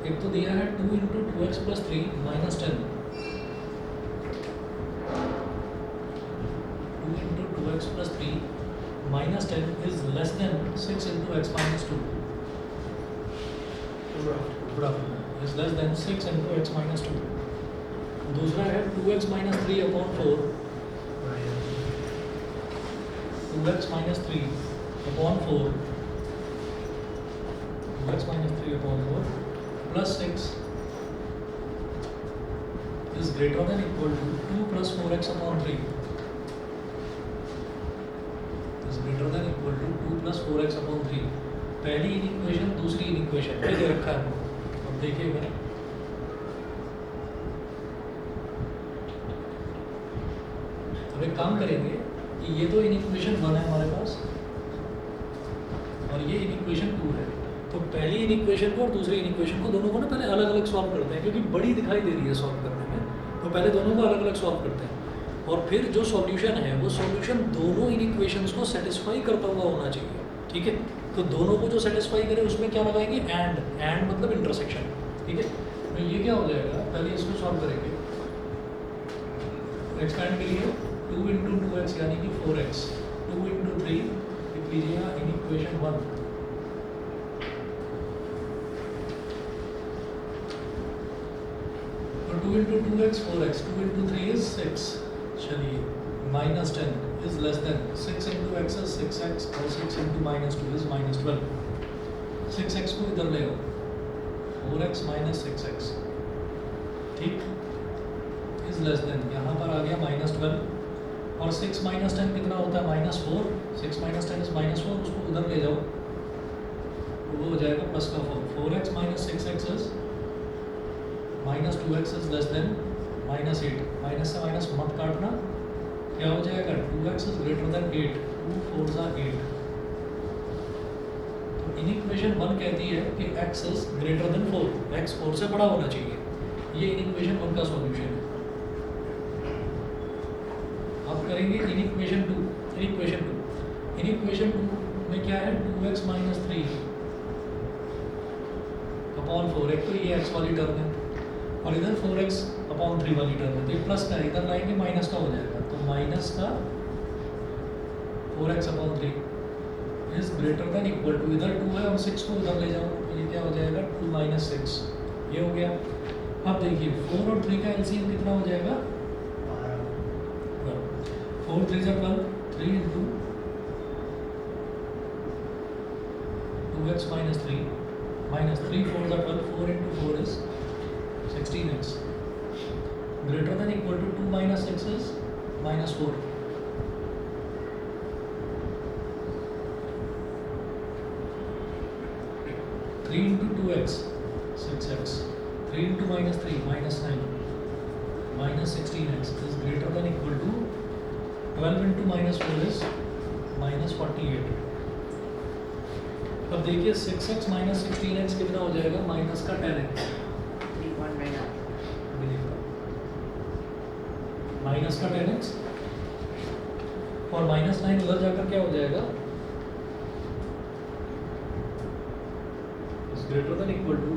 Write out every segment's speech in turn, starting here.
एक तो दिया है 2 into 2x plus 3 minus 10, 2 into 2x plus 3 minus 10 is less then 6 into x minus 2, is less then 6 into x minus 2। दूसरा है 2x minus 3 upon 4, 2x minus 3 upon 4, 2x minus 3 upon 4 plus 6 is greater than equal to 2 plus 4x upon 3 is greater than equal to 2 plus 4x upon 3। पहली equation दूसरी equation ये दे रखा है, अब देखिएगा अब एक काम करेंगे कि ये तो इक्वेशन 1 है हमारे पास और ये इक्वेशन 2 है, तो पहली इक्वेशन को और दूसरी इक्वेशन को दोनों को ना पहले अलग अलग सॉल्व करते हैं, क्योंकि बड़ी दिखाई दे रही है सॉल्व करने में, तो पहले दोनों को अलग अलग सॉल्व करते हैं और फिर जो सॉल्यूशन है वो सॉल्यूशन दोनों इक्वेशंस को सेटिस्फाई करता हुआ होना चाहिए। ठीक है, तो दोनों को जो सेटिस्फाई करे उसमें क्या लगाएंगे, एंड मतलब इंटरसेक्शन। ठीक है, तो ये क्या हो जाएगा, पहले इसको सॉल्व करेंगे। एक्सपेंड के लिए 2 इंटू 2x यानी कि 4x, 2 इंटू 3 लिख लीजिएगा इन इक्वेशन 1, और 2 into 2x 4x, 2 into 3 is 6। चलिए minus 10 is less then 6 into x is 6x और 6 into minus 2 is minus 12। 6x को इधर ले आओ, 4x माइनस 6x, ठीक, इज लेस देन यहाँ पर आ गया माइनस 12 और 6 माइनस 10 कितना होता है माइनस 4, 6 माइनस 10 इज माइनस 4, उसको उधर ले जाओ तो वो हो जाएगा प्लस का 4, 4x minus 6x is minus 2x is less then minus 8, minus से माइनस मत काटना, क्या हो जाएगा 2x इज ग्रेटर देन 8, 2 4 ज़ा 8। तो इन इक्वेशन 1 कहती है कि x is greater then 4, x 4 से बड़ा होना चाहिए, ये इन इक्वेशन 1 का सॉल्यूशन है। अब करेंगे इन इक्वेशन 2, इन इक्वेशन 2 में क्या है 2x माइनस 3 अपॉन 4, एक तो ये x वाली टर्म है और इधर 4x अपॉन 3 वाली टर्म है, तो ये प्लस का इधर लाएंगे माइनस का हो जाएगा, तो माइनस का 4x upon 3 is greater than equal to, इधर 2 है और 6 को उधर ले जाओ तो ये क्या हो जाएगा 2 माइनस 6, ये हो गया। अब देखिए 4 और 3 का एलसीएम कितना हो जाएगा 4 3 ज़ा 12, 3 इंटू 2x माइनस 3 माइनस 3 4 ज़ा 12, 4 into 4 is 16x greater than equal to 2 minus 6 is minus 4। Three into 2x 6x, 3 into minus 3 minus 9 minus 16x is greater than equal to 12 into minus 4 is minus 48। अब देखिए 6x minus 16x कितना हो जाएगा minus का 10x, minus का 10x और minus 9 उधर जाकर क्या हो जाएगा is greater than equal to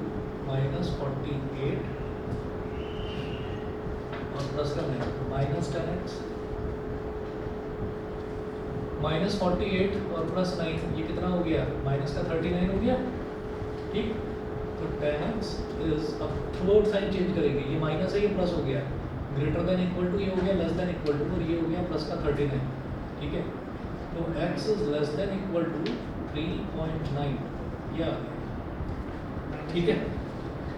minus 48 और प्लस का 9, माइनस 10x माइनस 48 और प्लस 9 ये कितना हो गया माइनस का 39 हो गया। ठीक, तो 10x इज, अब थोड़ा साइन चेंज करेंगे, ये माइनस है ये प्लस हो गया, ग्रेटर देन इक्वल टू ये हो गया लेस देन इक्वल टू और ये हो गया प्लस का 39। ठीक है, तो x is less than equal to 3.9 या, ठीक है।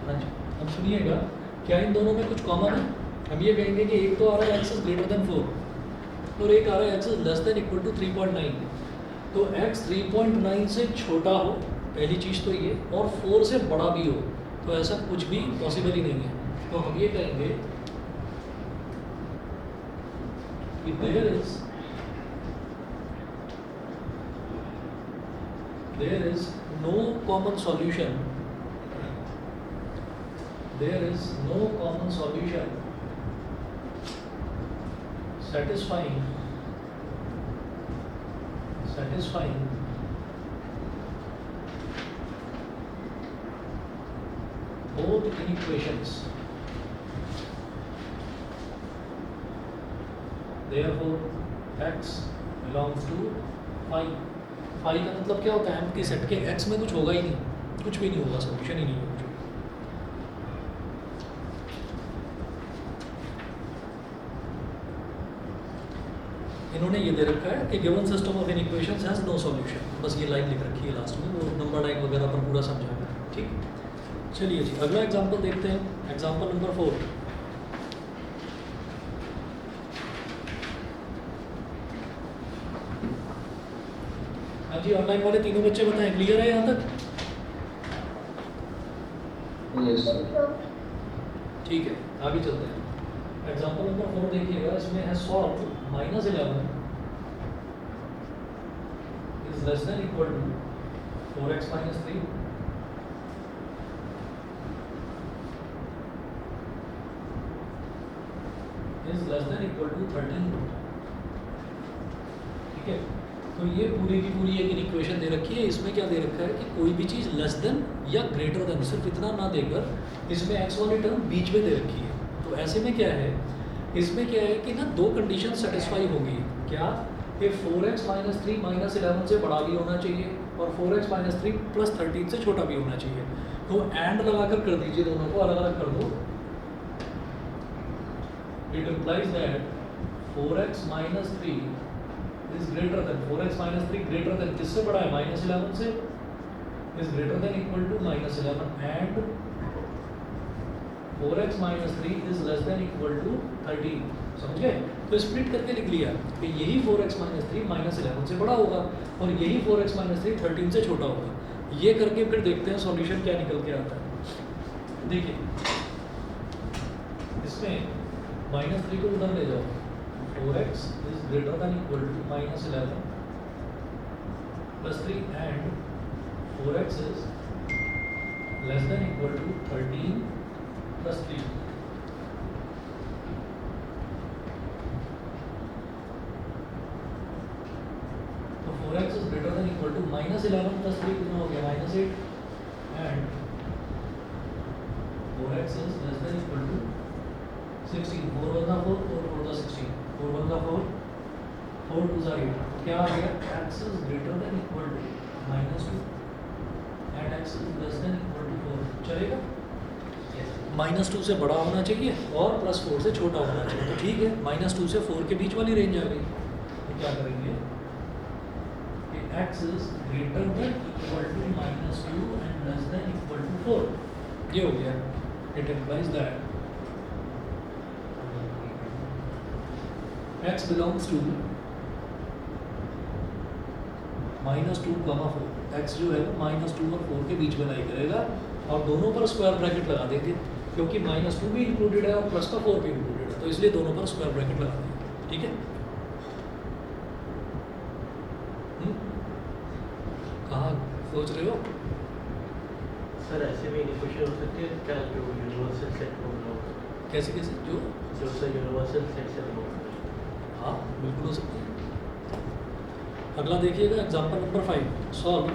हाँ जी, अब सुनिएगा क्या इन दोनों में कुछ कॉमन है, हम ये कहेंगे कि एक तो आ रहा है x इज ग्रेटर देन 4 और एक आ रहा है x is less than equal to 3.9, तो x 3.9 से छोटा हो पहली चीज़ तो ये, और 4 से बड़ा भी हो, तो ऐसा कुछ भी पॉसिबल ही नहीं है। तो हम ये कहेंगे कि there is no common solution, there is no common solution satisfying both inequations. Therefore x belongs to phi. phi का मतलब क्या होता है? एम्प्टी सेट के x में कुछ होगा ही नहीं, कुछ भी नहीं होगा, सॉल्यूशन ही नहीं होगा। इन्होंने ये दे रखा है कि given system of inequations has no solution, बस ये लाइन लिख रखी है लास्ट में, वो नंबर लाइन वगैरह पर पूरा समझा है। ठीक, चलिए जी अगला एग्जांपल देखते हैं, एग्जांपल नंबर 4। हाँ जी, ऑनलाइन वाले तीनों बच्चे बताएं, क्लियर है यहाँ तक? ठीक है, आगे चलते हैं। एग्जांपल नंबर 4 देखिएगा, इसमें है solve -11 is less than equal to 4x minus 3 is less than equal to 13। ठीक है, तो ये पूरी की पूरी एक इक्वेशन दे रखी है। इसमें क्या दे रखा है कि कोई भी चीज़ लेस देन या ग्रेटर देन, सिर्फ इतना ना देकर इसमें x वाली टर्म बीच में दे रखी है। तो ऐसे में क्या है, इसमें क्या है कि ना दो कंडीशन सेटिस्फाई होगी। क्या कि 4x माइनस 3 माइनस 11 से बड़ा भी होना चाहिए और 4x माइनस 3 प्लस 13 से छोटा भी होना चाहिए। तो एंड लगाकर कर दीजिए, दोनों को अलग अलग कर दो। It implies that 4x minus 3 is greater than 4x minus 3 greater than किससे बड़ा है? माइनस 11 से। Is greater than equal to minus 11 and 4x minus 3 is less than equal to 13। समझ गए? तो स्प्लिट करके लिख लिया कि यही 4x माइनस 3 माइनस 11 से बड़ा होगा और यही 4x माइनस 3 13 से छोटा होगा। ये करके फिर देखते हैं सॉल्यूशन क्या निकल के आता है। देखिए इसमें माइनस 3 को उधर ले जाओ, 4x is greater than equal to minus 11 plus 3 and 4x is less than equal to 13 plus 3। तो 4x is greater than equal to minus 11 plus 3 कितना हो गया? Minus 8 and 4x is less than equal to 16। 4 1 4 4 4 16 4 1 4 4 2 8। क्या आ गया? x is greater than equal to minus 2 and x is less than equal to 4। चलेगा? Minus 2 से बड़ा होना चाहिए और प्लस 4 से छोटा होना चाहिए। तो ठीक है, माइनस 2 से 4 के बीच वाली रेंज आ गई। तो क्या करेंगे कि x is greater than equal to minus 2 and less than equal to 4। ये हो गया। It implies that x belongs to -2, 4। x जो है -2 और 4 के बीच में लाई करेगा और दोनों पर स्क्वायर ब्रैकेट लगा देंगे, क्योंकि -2 भी इंक्लूडेड है और प्लस का 4 भी इंक्लूडेड है, तो इसलिए दोनों पर स्क्वायर ब्रैकेट लगा देंगे। ठीक है, कहाँ सोच रहे हो? सर ऐसे में इक्वेशन हो सकती है क्या जो यूनिवर्सल सेट को ब्लॉक? कैसे कैसे? जो सर यूनिवर्सल सेट से ब्लॉक? हाँ बिल्कुल हो सकती है। अगला देखिएगा, example number 5। Solve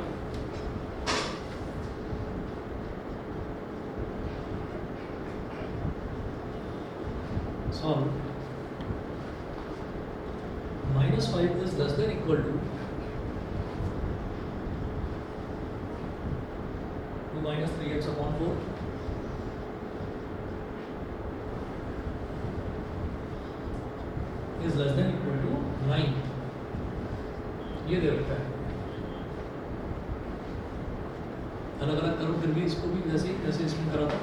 -5 is less than equal to 2 minus 3x upon 4 is less than equal to 9। ये दे रखा है। अलग अलग करो फिर भी इसको भी वैसे ही जैसे इसमें करा था।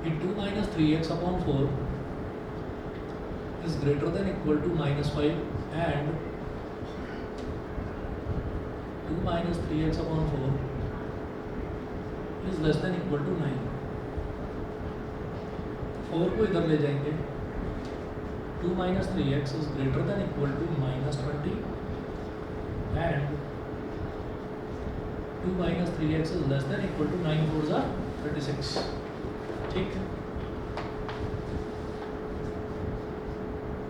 कि 2 minus 3x upon 4 is greater than equal to -5 and 2 minus 3x upon 4 is less than equal to 9। 4 को इधर ले जाएंगे, 2 minus 3x is greater than equal to -20 and 2 minus 3x is less than equal to 9 4s are 36। ठीक,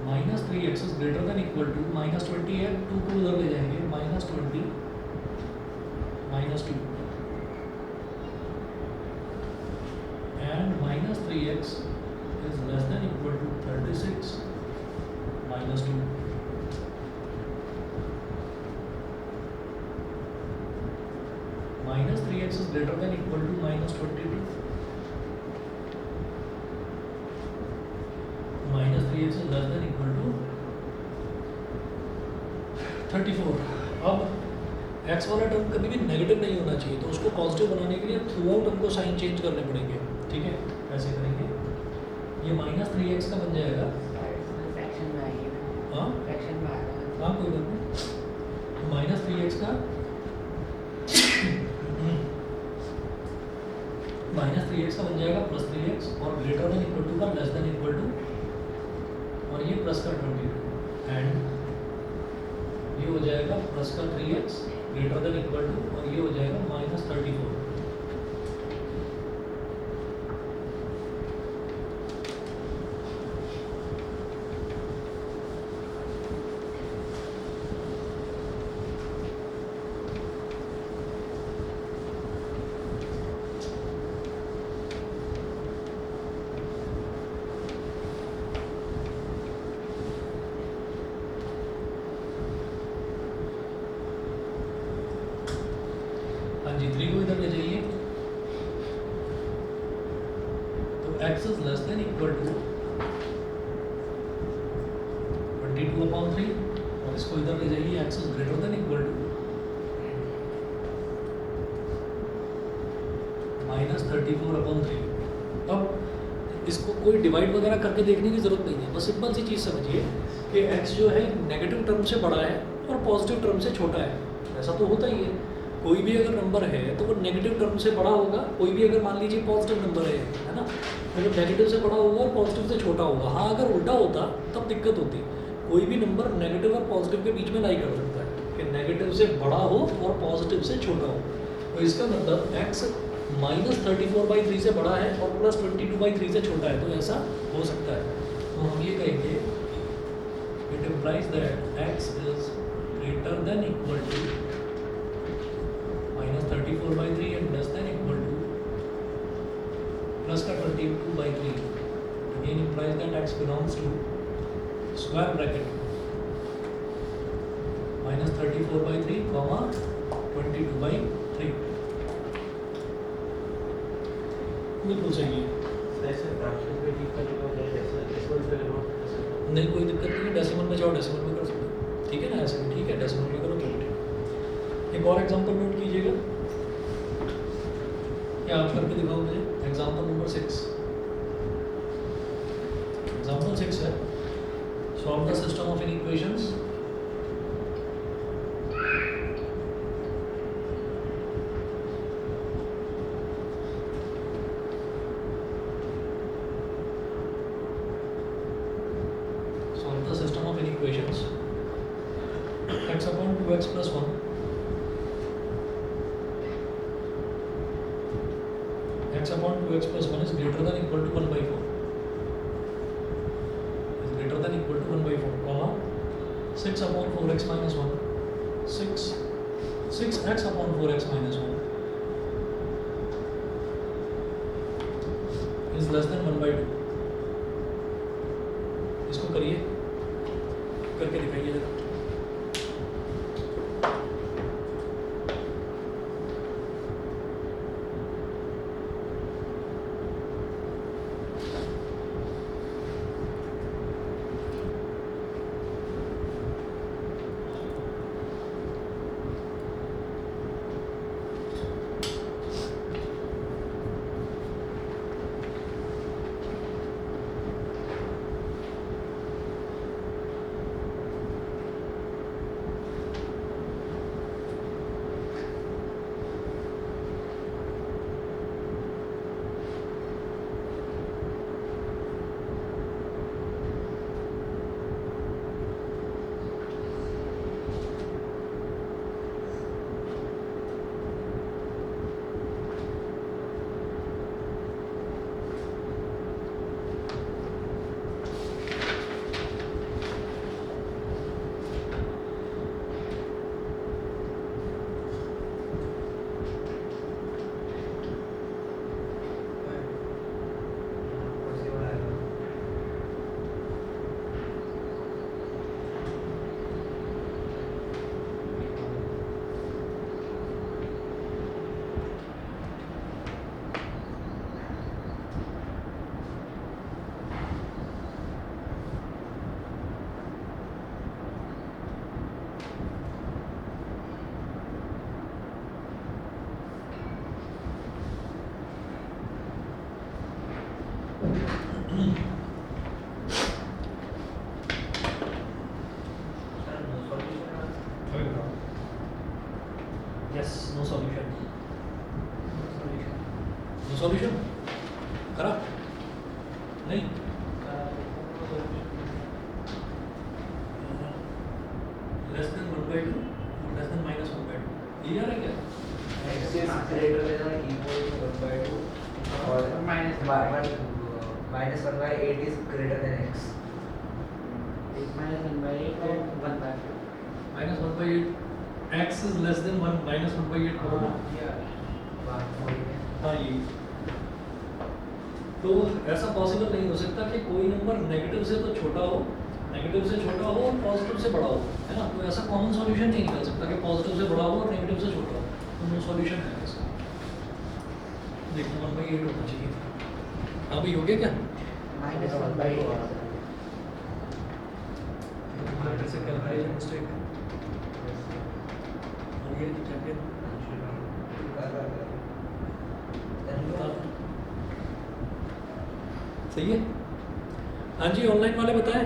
-3x is greater than equal to -20 है, 2 को उधर ले जाएंगे, -20 -2 and -3x is less than equal to 36 -2. -3x is greater than equal to -22. -3x is less than equal to 34. अब x वाला term कभी भी नेगेटिव नहीं होना चाहिए, तो उसको पॉजिटिव बनाने के लिए थ्रू आउट हमको साइन चेंज करने पड़ेंगे, ठीक है? ऐसे करेंगे, ये -3x का बन जाएगा, फ्रैक्शन में आएगी ना, हाँ फ्रैक्शन में आएगा। हाँ कोई बात नहीं, -3x का -3x का बन जाएगा +3x और ग्रेटर देन इक्वल टू का लेस देन इक्वल टू, और ये प्लस का 22 एंड ये हो जाएगा प्लस का 3x greater than equal to, और ये हो जाएगा -34। हाँ जी, 3 को इधर ले जाइए, तो x is less than equal to 22/3 और इसको इधर ले जाइए, x is greater than equal to -34/3। अब इसको कोई डिवाइड वगैरह करके देखने की ज़रूरत नहीं है, बस सिंपल सी चीज़ समझिए कि x जो है नेगेटिव टर्म से बड़ा है और पॉजिटिव टर्म से छोटा है। ऐसा तो होता ही है, कोई भी अगर नंबर है तो वो नेगेटिव टर्म से बड़ा होगा, कोई भी अगर मान लीजिए पॉजिटिव नंबर है ना, तो नेगेटिव से बड़ा होगा और पॉजिटिव से छोटा होगा। हाँ, अगर उल्टा होता तब दिक्कत होती, कोई भी नंबर नेगेटिव और पॉजिटिव के बीच में नहीं कर सकता है कि नेगेटिव से बड़ा हो और पॉजिटिव से छोटा हो। तो इसका मतलब x -34/3 से बड़ा है और +22/3 से छोटा है, तो ऐसा हो सकता है। तो हम ये कहेंगे, it implies that x is greater than equal to -34/3 and less than equal to plus का 22/3. Again implies that x belongs to square bracket -34/3 comma 22/3. बिल्कुल सही है। ऐसे फ्रैक्शन में ठीक करने का जैसे डेसिमल से करो ऐसे नहीं, कोई दिक्कत नहीं है, डेसिमल में चाहो डेसिमल में कर सकते हो, ठीक है ना? ऐसे भी ठीक है, डेसिमल में करो तो ठीक। एक और एग्जांपल नोट कीजिएगा, क्या आप करके दिखाओ मुझे। एग्जांपल नंबर 6, एग्जांपल 6 है, solve the system of inequations x upon 2x plus 1 x upon 2x plus 1 is greater than equal to 1/4 is greater than equal to 1/4 comma 6 upon 4x minus 1 6x upon 4x minus 1 is less than 1/2। इसको करिए, करके दिखाइए जरा। Yes, no solution. solution. No solution करा नहीं, less than 1/2 less than -1/2 clear है क्या? X is greater than or equal to 1/2 or Minus minus 1/8 is greater than x. minus 1/8 and 1/2. -1/8 x is less than 1 -1/8 करो ना। हाँ ये तो ऐसा पॉसिबल नहीं हो सकता कि कोई नंबर नेगेटिव से तो छोटा हो, नेगेटिव से छोटा हो और पॉजिटिव से बड़ा हो, है ना? तो ऐसा कॉमन सॉल्यूशन नहीं निकल सकता कि पॉजिटिव से बड़ा हो और नेगेटिव से छोटा हो, तो नो सॉल्यूशन है इसका। देखो 1/8 होना चाहिए। अभी हो गया क्या? Minus 1/8. फिर से कैलकुलेशन मिस्टेक और ये क्या क्या सही है? हाँ जी, ऑनलाइन वाले बताएं।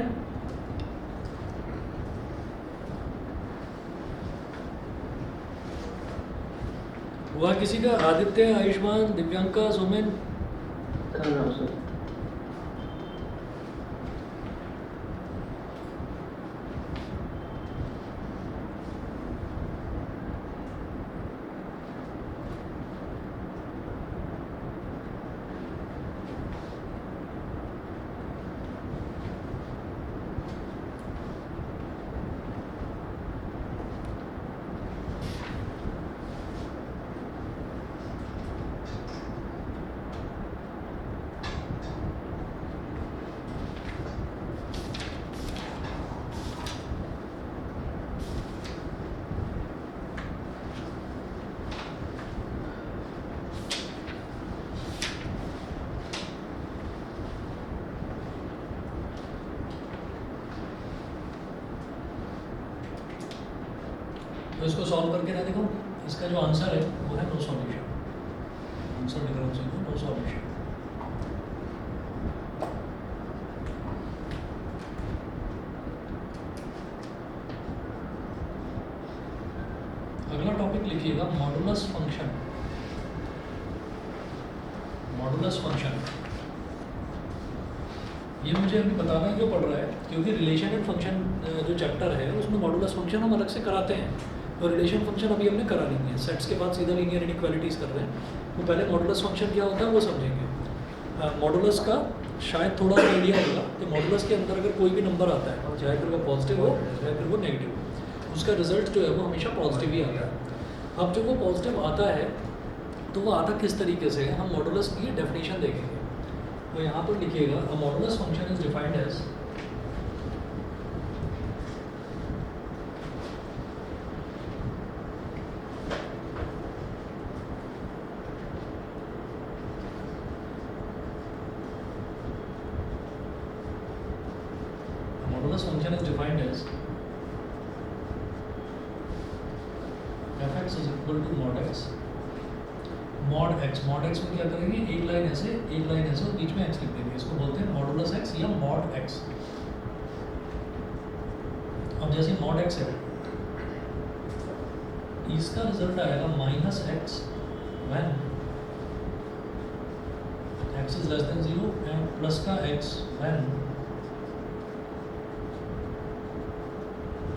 हुआ किसी का? आदित्य, आयुष्मान, दिव्यांका, सोमेन? कर रहा हूँ सर। तो इसको सॉल्व करके ना देखो, इसका जो आंसर है वो है नो सॉल्यूशन। आंसर लिख रहा हूँ इसको, नो सॉल्यूशन। अगला टॉपिक लिखिएगा मॉडुलस फंक्शन। मॉडुलस फंक्शन ये मुझे अभी बताना है क्यों पढ़ रहा है, क्योंकि रिलेशन एंड फंक्शन जो चैप्टर है उसमें मॉडुलस फंक्शन हम अलग से कराते हैं, तो रिलेशन फंक्शन अभी हमने करा नहीं है। सेट्स के बाद सीधा लीनियर इनइक्वालिटीज कर रहे हैं, तो पहले मॉडुलस फंक्शन क्या होता है वो समझेंगे। मॉडुलस का शायद थोड़ा सा आइडिया होगा कि मॉडुलस के अंदर अगर कोई भी नंबर आता है, चाहे फिर वो पॉजिटिव हो चाहे फिर वो नेगेटिव हो, उसका रिजल्ट जो है वो हमेशा पॉजिटिव ही आता है। अब जब वो पॉजिटिव आता है तो वो आता किस तरीके से है, हम मॉडुलस की डेफिनेशन देखेंगे। तो यहाँ पर लिखिएगा uh modulus function is defined as modulus function is defined as fx is equal to mod x। mod x में क्या करेंगे, एक लाइन ऐसे और बीच में x लिख देंगे, इसको बोलते हैं मॉडुलस x या mod x। अब जैसे mod x है, इसका रिजल्ट आएगा minus x when x is less than 0 and plus का x when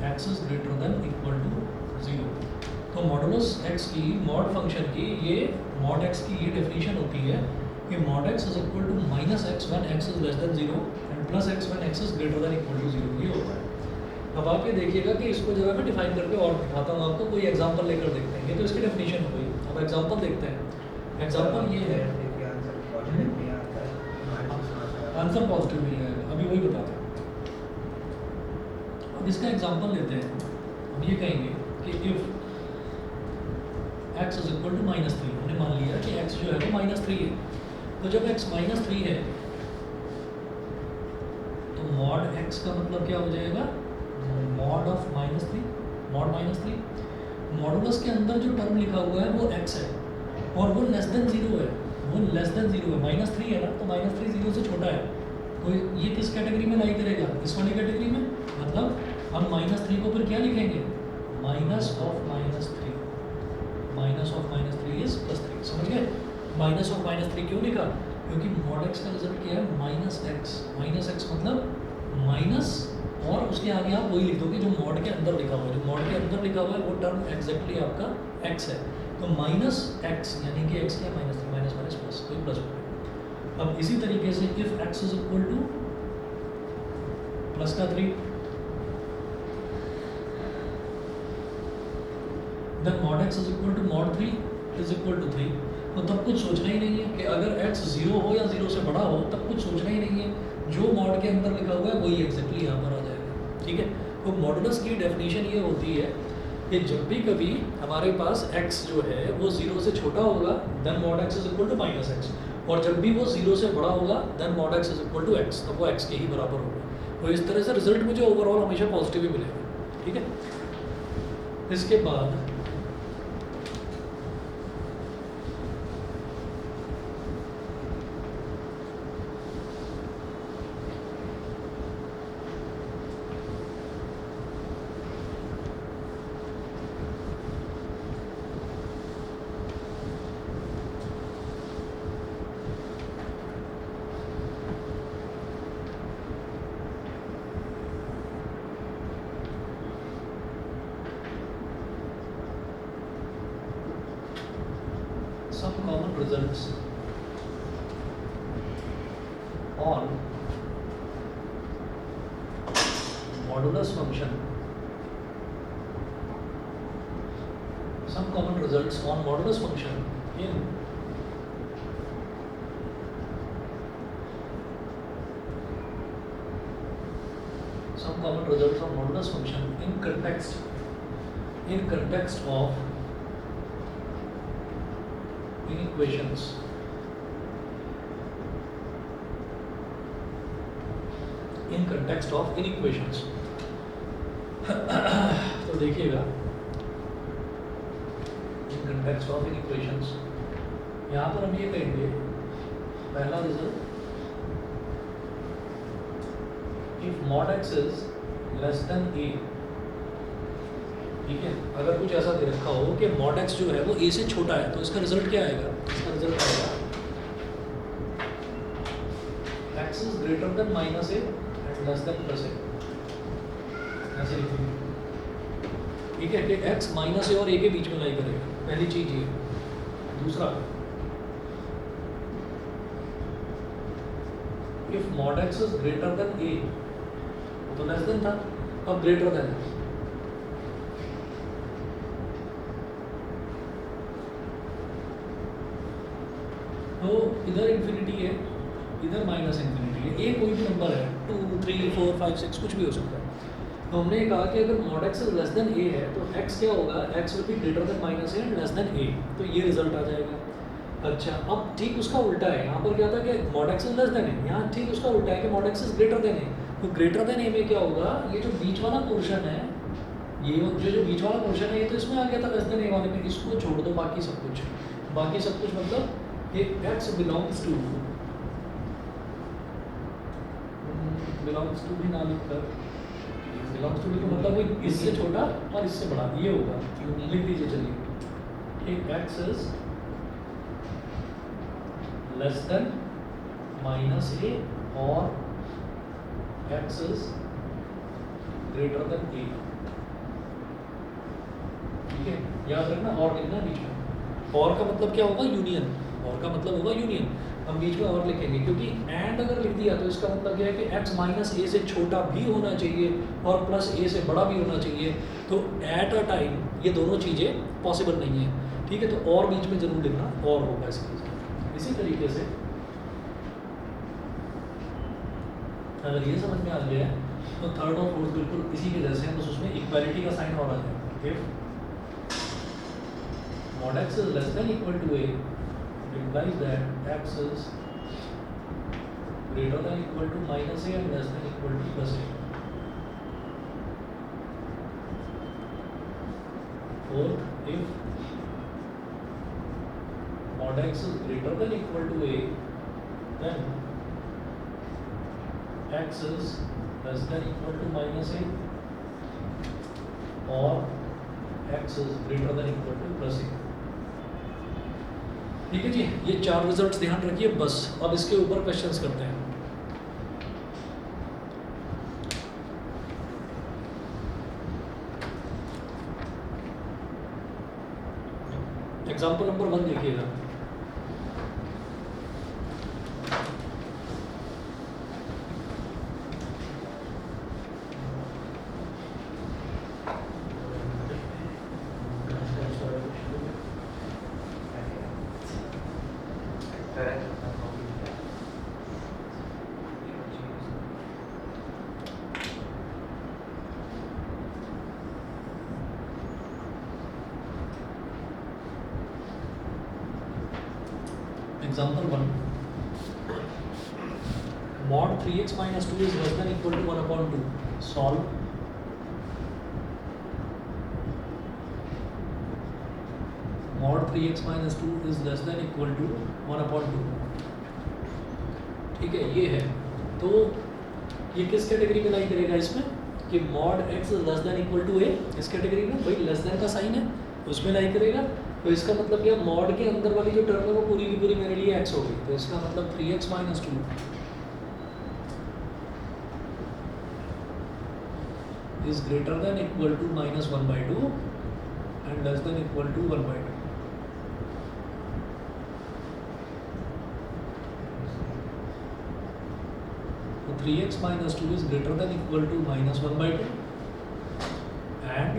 x is greater than equal to 0। तो मॉडुलस x की, मॉड फंक्शन की, ये मॉड x की ये डेफिनेशन होती है कि mod x is equal to minus x when x is less than 0 and plus x when x is greater than equal to 0, ये होता है। अब आप ये देखिएगा कि इसको जरा मैं डिफाइन करके और दिखाता हूँ आपको, कोई एग्जांपल लेकर देखते हैं। ये तो इसकी डेफिनेशन हो गई, अब एग्जांपल देखते हैं। एग्जांपल ये है, आंसर पॉजिटिव मिल जाएगा, अभी वही बताते हैं। अब इसका एग्जांपल लेते हैं, हम ये कहेंगे कि if x is equal to -3, हमने मान लिया कि x जो है वो -3 है, तो जब x -3 है तो mod x का मतलब क्या हो जाएगा, mod of -3, mod -3। मॉडुलस के अंदर जो टर्म लिखा हुआ है वो x है और वो लेस देन 0 है, वो लेस देन 0 है, -3 है ना, तो -3 0 से छोटा है, तो ये किस कैटेगरी में लाई करेगा, इस वाली कैटेगरी में। मतलब हम -3 को फिर क्या लिखेंगे, minus of -3, minus of minus three is plus three. समझ गए? माइनस ऑफ माइनस थ्री क्यों लिखा? क्योंकि मॉड एक्स का रिजल्ट क्या है? Minus x. माइनस एक्स मतलब माइनस और उसके आगे आप वही लिख दोगे जो मॉड के अंदर लिखा हुआ है। जो मॉड के अंदर लिखा हुआ है वो टर्म एग्जैक्टली आपका एक्स है। तो माइनस एक्स यानी कि एक्स क्या है? Minus three. Minus minus plus, तो प्लस हो गया। अब इसी तरीके से if x is equal to plus का three, then mod x is equal to mod three is equal to three. तो तब कुछ सोचना ही नहीं है कि अगर एक्स जीरो हो या जीरो से बड़ा हो, तब कुछ सोचना ही नहीं है। जो मॉड के अंदर लिखा हुआ है वही एग्जैक्टली यहाँ पर आ जाएगा। ठीक है? तो मॉडुलस की डेफिनेशन ये होती है कि जब भी कभी हमारे पास x जो है वो जीरो से छोटा होगा, then mod x is equal to minus x, और जब भी वो जीरो से बड़ा होगा then mod x is equal to x, तब वो x के ही बराबर होगा। तो इस तरह से रिजल्ट मुझे ओवरऑल हमेशा पॉजिटिव ही मिलेगा। ठीक है? इसके बाद some common results on modulus function. Some common results on modulus function in some common results on modulus function in context of inequations. In context of inequations. तो देखिएगा, in context of inequations, यहाँ पर हम ये कहेंगे पहला result, if mod x is less than a, ठीक है, अगर कुछ ऐसा दे रखा हो कि mod x जो है वो a से छोटा है, तो इसका रिजल्ट क्या आएगा? इसका रिजल्ट आएगा x is greater than minus a and less than plus a, ऐसे लिखेंगे। ठीक है कि x माइनस a और a के बीच में लाई करेगा, पहली चीज ये। दूसरा, if mod x is greater than a, तो लेस देन था, अब ग्रेटर देन है। तो इधर इन्फिनिटी है, इधर माइनस इन्फिनिटी है। ए कोई भी नंबर है, 2, 3, 4, 5, 6 कुछ भी हो सकता है। तो हमने कहा कि अगर mod x less than a है तो x क्या होगा? x will be greater than minus a and less then a, तो ये रिजल्ट आ जाएगा। अच्छा, अब ठीक उसका उल्टा है। यहाँ पर क्या था कि mod x less than a, यहाँ ठीक उसका उल्टा है कि mod x greater than a। तो ग्रेटर देन a में क्या होगा? ये जो बीच वाला पोर्शन है, ये जो बीच वाला पोर्शन है, ये तो इसमें आ गया था लेस देन a वाले में, इसको छोड़ दो, बाकी सब कुछ मतलब ये x belongs to भी ना लिखकर belongs to तो मतलब वो इससे छोटा और इससे बड़ा ये होगा, लिख दीजिए। चलिए, एक x is less than minus a और x is greater than a। ठीक है, याद रखना, और लिखना बीच में। और का मतलब क्या होगा? यूनियन। और का मतलब होगा यूनियन। हम बीच में और लिखेंगे क्योंकि एंड अगर लिख दिया तो इसका मतलब क्या है कि x माइनस ए से छोटा भी होना चाहिए और प्लस ए से बड़ा भी होना चाहिए। तो एट अ टाइम ये दोनों चीज़ें पॉसिबल नहीं है। ठीक है, तो और बीच में जरूर लिखना, और होगा इसके। इसी तरीके से अगर ये समझ में आ गया है तो थर्ड और फोर्थ बिल्कुल इसी के जैसे हैं, बस उसमें इक्वालिटी का साइन और आ जाएगा। If mod x is less than equal to a, it implies that x is greater than equal to minus a and less than equal to plus a. Fourth, if mod x is greater than equal to a, then x is less than equal to minus a or x is greater than equal to plus a. ठीक है जी, ये 4 results ध्यान रखिए बस। अब इसके ऊपर questions करते हैं। एग्जाम्पल नंबर 1 देखिएगा। Example 1, mod 3x minus 2 is less than equal to 1 upon 2. Solve. Mod 3x minus 2 is less than equal to 1 upon 2. ठीक है, ये है। तो ये किस कैटेगरी में लाई करेगा इसमें कि mod x is less than equal to a, इस कैटेगरी में भाई लेस देन का साइन है उसमें लाई करेगा। तो इसका मतलब क्या, मॉड के अंदर वाली जो टर्म है वो पूरी की पूरी मेरे लिए x होगी। तो इसका मतलब 3x minus 2 is greater than equal to minus 1 by 2 and less than equal to 1 by 2. So 3x minus 2 is greater than equal to minus 1 by 2 and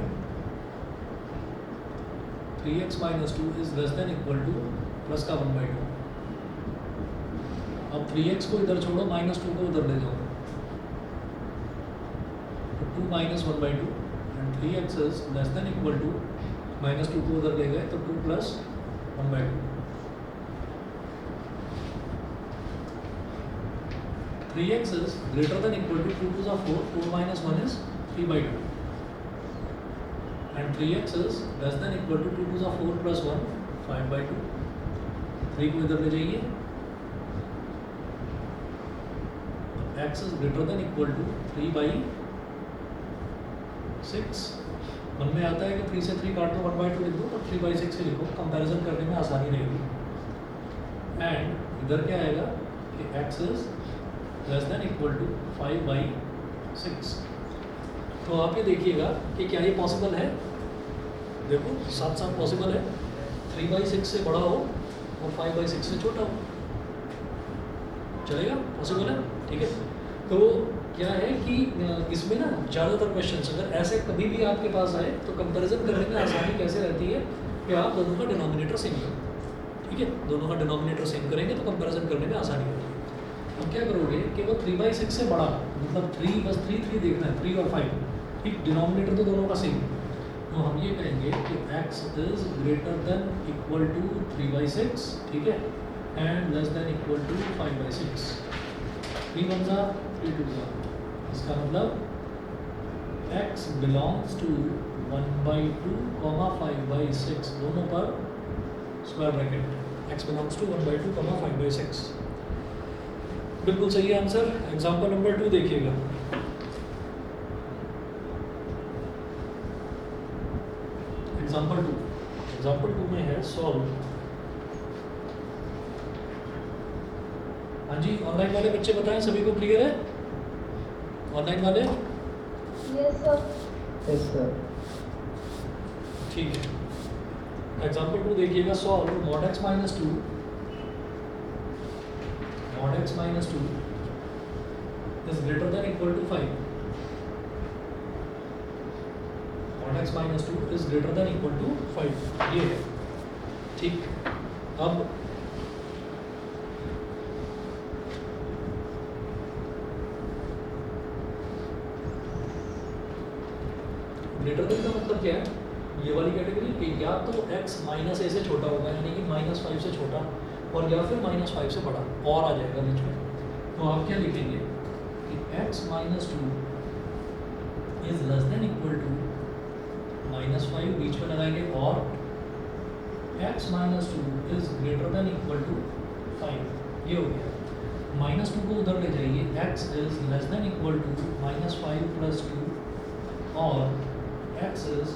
3x minus 2 is less than equal to plus का 1 by 2। अब 3x को इधर छोड़ो, minus 2 को उधर ले जाओ, तो 2 minus 1 by 2 and 3x is less than equal to minus 2 को उधर ले गए तो 2 plus 1 by 2। 3x is greater than equal to 2 to the 4, 4 minus 1 is 3 by 2 and 3x is less than equal to 2 to the 4 plus 1, 5 by 2। 3 को इधर ले जाइए, x is greater than equal to 3 by 6। मन में आता है कि 3 से 3 काट दो, 1 by 2 लिख दो, तो 3 by 6 से लिखो, कंपैरिजन करने में आसानी रहेगी। एंड इधर क्या आएगा कि x is less than equal to 5 by 6। तो आप ये देखिएगा कि क्या ये पॉसिबल है। देखो साथ साथ पॉसिबल है, 3 by 6 से बड़ा हो और 5 by 6 से छोटा हो, चलेगा, पॉसिबल है। ठीक है, तो क्या है कि इसमें ना ज़्यादातर क्वेश्चंस अगर ऐसे कभी भी आपके पास आए तो कंपैरिजन करने में आसानी कैसे रहती है कि आप दोनों का डिनोमिनेटर सेम करो। ठीक है, दोनों का डिनोमिनेटर सेम करेंगे तो कंपैरिजन करने में आसानी होगी। अब क्या करोगे कि वो 3 by 6 से बड़ा, मतलब 3 बस 3 देखना है, 3 और 5, ठीक, डिनोमिनेटर तो दोनों का सेम। तो हम ये कहेंगे कि x is greater than equal to 3 by 6, ठीक है, and less than equal to 5 by 6। 3 1 जा 3 2 जा, इसका मतलब x belongs to 1 by 2, 5 by 6 दोनों पर square bracket, x belongs to 1 by 2, 5 by 6। बिल्कुल सही है आंसर। एग्जाम्पल नंबर 2 देखिएगा। एग्जाम्पल 2 में है सॉल्व। हाँ जी, ऑनलाइन वाले बच्चे बताएं, सभी को क्लियर है? ऑनलाइन वाले? Yes sir. Yes sir. ठीक है, एग्जाम्पल 2 देखिएगा। Solve mod x minus 2 is greater than equal to 5। mod x minus 2 is greater than equal to 5, ये है। ठीक, अब ग्रेटर देन का मतलब क्या है? ये वाली कैटेगरी कि या तो x माइनस ए से छोटा होगा, यानी कि -5 से छोटा, और या फिर -5 से बड़ा, और आ जाएगा बीच में। तो आप क्या लिखेंगे कि x minus 2 is less than equal to -5, बीच में लगाएंगे, और x minus 2 is greater than equal to 5, ये हो गया। -2 को उधर ले जाइए, x is less than equal to -5 plus 2 और x is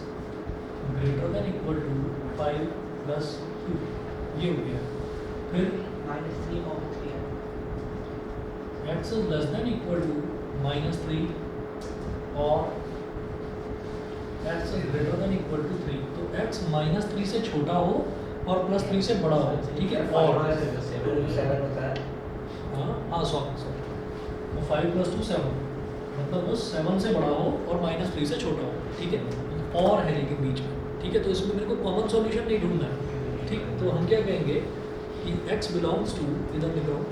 greater than equal to 5 plus 2, ये हो गया। फिर -3/3 है। x is less than equal to -3 और x is greater than equal to 3। तो x -3 से छोटा हो और +3 से बड़ा हो, ठीक है। और 7 होता है। हाँ सॉरी, तो 5 + 2 7, मतलब वो 7 से बड़ा हो और -3 से छोटा हो, ठीक है। और है लेकिन बीच में, ठीक है। तो इसमें मेरे को कॉमन सॉल्यूशन नहीं ढूंढना है, ठीक। तो हम क्या कहेंगे कि x बिलोंग्स टू, इधर लिख रहा हूँ,